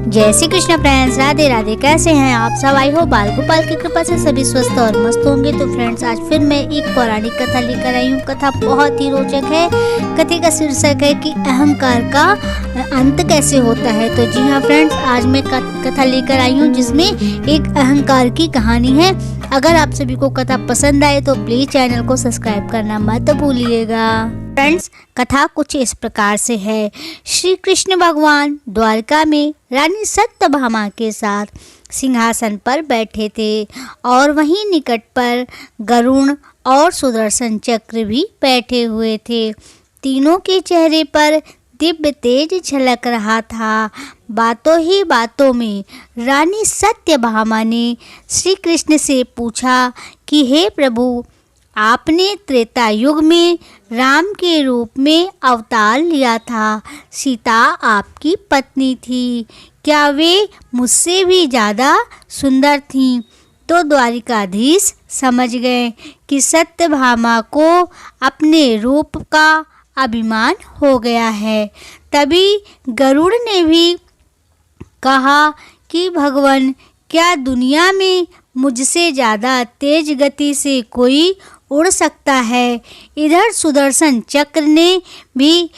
जय श्री कृष्ण फ्रेंड्स, राधे राधे। कैसे हैं आप सब? आई हो बाल गोपाल की कृपा से सभी स्वस्थ और मस्त होंगे। तो फ्रेंड्स, आज फिर मैं एक पौराणिक कथा लेकर आई हूँ। कथा बहुत ही रोचक है। कथा का शीर्षक है कि अहंकार का अंत कैसे होता है। तो जी हाँ फ्रेंड्स, आज मैं कथा लेकर आई हूँ जिसमें एक अहंकार की कहानी है। अगर आप सभी को कथा पसंद आए तो प्लीज चैनल को सब्सक्राइब करना मत भूलिएगा। फ्रेंड्स, कथा कुछ इस प्रकार से है। श्री कृष्ण भगवान द्वारका में रानी सत्यभामा के साथ सिंहासन पर बैठे थे और वहीं निकट पर गरुण और सुदर्शन चक्र भी बैठे हुए थे। तीनों के चेहरे पर दिव्य तेज झलक रहा था। बातों ही बातों में रानी सत्यभामा ने श्री कृष्ण से पूछा कि हे प्रभु, आपने त्रेता युग में राम के रूप में अवतार लिया था। सीता आपकी पत्नी थी। क्या वे मुझसे भी ज़्यादा सुंदर थीं? तो द्वारिकाधीश समझ गए कि सत्यभामा को अपने रूप का अभिमान हो गया है। तभी गरुड़ ने भी कहा कि भगवान, क्या दुनिया में मुझसे ज़्यादा तेज गति से कोई उड़ सकता है? इधर सुदर्शन चक्र ने भी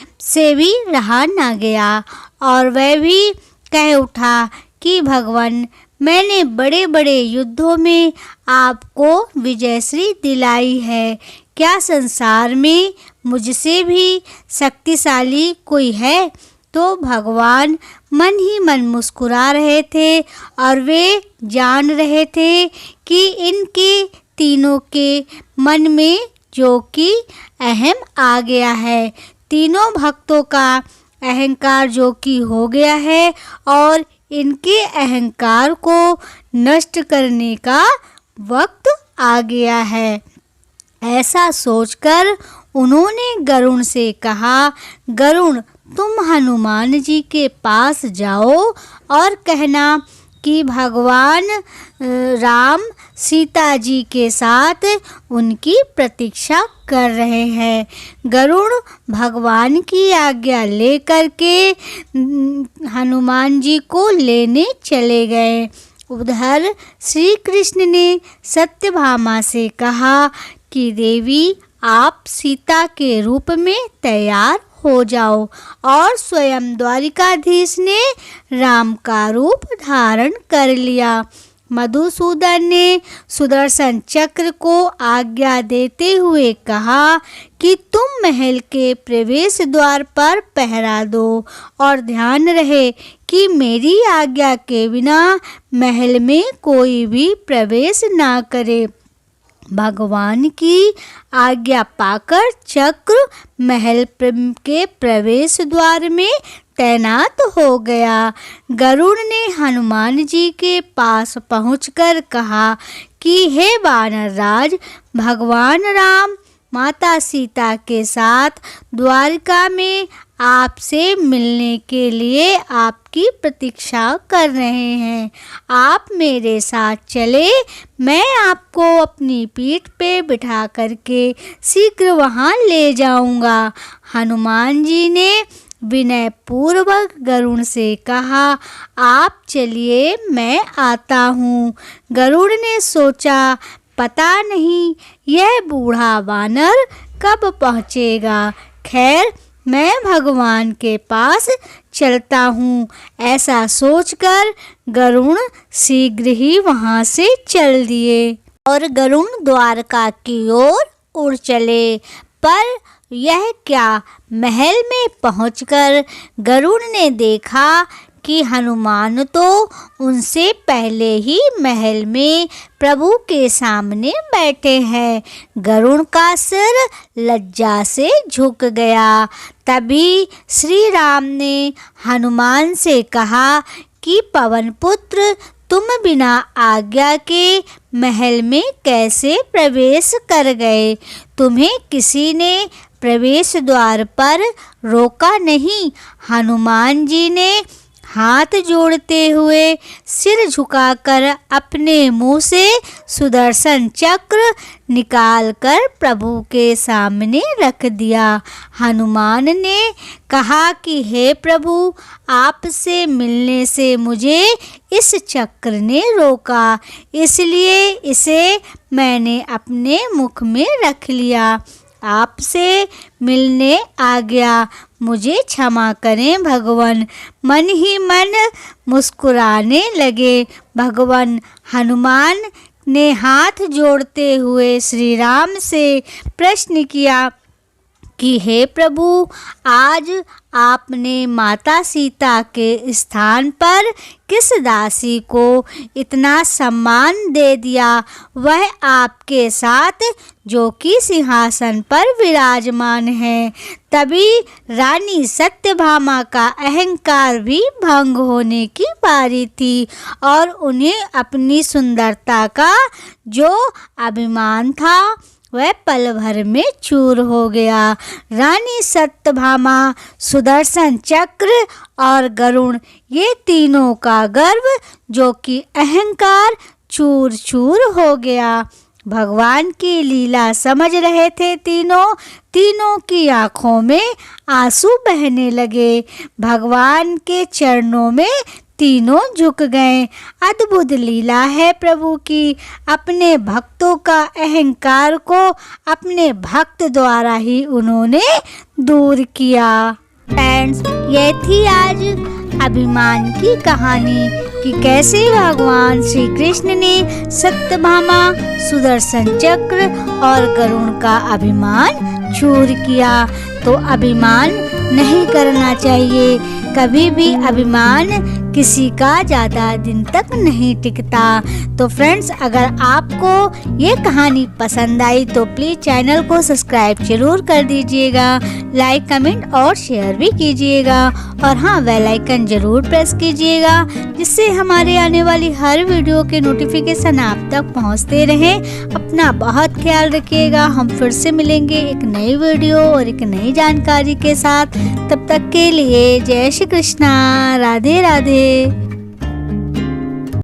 रहा ना गया और वह भी कह उठा कि भगवान, मैंने बड़े बड़े युद्धों में आपको विजयश्री दिलाई है। क्या संसार में मुझसे भी शक्तिशाली कोई है? तो भगवान मन ही मन मुस्कुरा रहे थे और वे जान रहे थे कि इनके तीनों के मन में जो कि अहम आ गया है। तीनों भक्तों का अहंकार जो कि हो गया है और इनके अहंकार को नष्ट करने का वक्त आ गया है। ऐसा सोचकर उन्होंने गरुण से कहा, गरुण, तुम हनुमान जी के पास जाओ और कहना कि भगवान राम सीता जी के साथ उनकी प्रतीक्षा कर रहे हैं। गरुड़ भगवान की आज्ञा लेकर के हनुमान जी को लेने चले गए। उधर श्री कृष्ण ने सत्यभामा से कहा कि देवी, आप सीता के रूप में तैयार हो जाओ। और स्वयं द्वारिकाधीश ने राम का रूप धारण कर लिया। मधुसूदन ने सुदर्शन चक्र को आज्ञा देते हुए कहा कि तुम महल के प्रवेश द्वार पर पहरा दो और ध्यान रहे कि मेरी आज्ञा के बिना महल में कोई भी प्रवेश ना करे। भगवान की आज्ञा पाकर चक्र महल के प्रवेश द्वार में तैनात हो गया। गरुड़ ने हनुमान जी के पास पहुंचकर कहा कि हे वानर राज, भगवान राम माता सीता के साथ द्वारका में आपसे मिलने के लिए आपकी प्रतीक्षा कर रहे हैं। आप मेरे साथ चले, मैं आपको अपनी पीठ पे बिठा करके शीघ्र वहां ले जाऊंगा। हनुमान जी ने विनय पूर्वक गरुड़ से कहा, आप चलिए, मैं आता हूँ। गरुड़ ने सोचा, पता नहीं यह बूढ़ा वानर कब पहुँचेगा। खैर, मैं भगवान के पास चलता हूँ। ऐसा सोचकर गरुड़ शीघ्र ही वहाँ से चल दिए और गरुड़ द्वारका की ओर उड़ चले। पर यह क्या, महल में पहुंचकर गरुड़ ने देखा कि हनुमान तो उनसे पहले ही महल में प्रभु के सामने बैठे हैं। गरुड़ का सिर लज्जा से झुक गया। तभी श्री राम ने हनुमान से कहा कि पवन पुत्र, तुम बिना आज्ञा के महल में कैसे प्रवेश कर गए? तुम्हें किसी ने प्रवेश द्वार पर रोका नहीं। हनुमान जी ने हाथ जोड़ते हुए सिर झुकाकर अपने मुंह से सुदर्शन चक्र निकालकर प्रभु के सामने रख दिया। हनुमान ने कहा कि हे प्रभु, आपसे मिलने से मुझे इस चक्र ने रोका, इसलिए इसे मैंने अपने मुख में रख लिया। आपसे मिलने आ गया, मुझे क्षमा करें भगवान। मन ही मन मुस्कुराने लगे। भगवान हनुमान ने हाथ जोड़ते हुए श्री राम से प्रश्न किया कि हे प्रभु, आज आपने माता सीता के स्थान पर किस दासी को इतना सम्मान दे दिया, वह आपके साथ जो कि सिंहासन पर विराजमान है। तभी रानी सत्यभामा का अहंकार भी भंग होने की बारी थी और उन्हें अपनी सुंदरता का जो अभिमान था वह पल भर में चूर हो गया। रानी सत्यभामा, सुदर्शन चक्र और गरुड़, ये तीनों का गर्व जो कि अहंकार चूर चूर हो गया। भगवान की लीला समझ रहे थे तीनों की आंखों में आंसू बहने लगे। भगवान के चरणों में तीनों झुक गए। अद्भुत लीला है प्रभु की। अपने भक्तों का अहंकार को अपने भक्त द्वारा ही उन्होंने दूर किया। फ्रेंड्स, ये थी आज अभिमान की कहानी कि कैसे भगवान श्री कृष्ण ने सत्यभामा, सुदर्शन चक्र और गरुड़ का अभिमान चूर किया। तो अभिमान नहीं करना चाहिए। कभी भी अभिमान किसी का ज़्यादा दिन तक नहीं टिकता। तो फ्रेंड्स, अगर आपको ये कहानी पसंद आई तो प्लीज़ चैनल को सब्सक्राइब जरूर कर दीजिएगा, लाइक, कमेंट और शेयर भी कीजिएगा और हाँ, बेल आइकन जरूर प्रेस कीजिएगा जिससे हमारे आने वाली हर वीडियो के नोटिफिकेशन आप तक पहुंचते रहें। अपना बहुत ख्याल रखिएगा। हम फिर से मिलेंगे एक नई वीडियो और एक नई जानकारी के साथ। तब तक के लिए जय श्री कृष्णा, राधे राधे।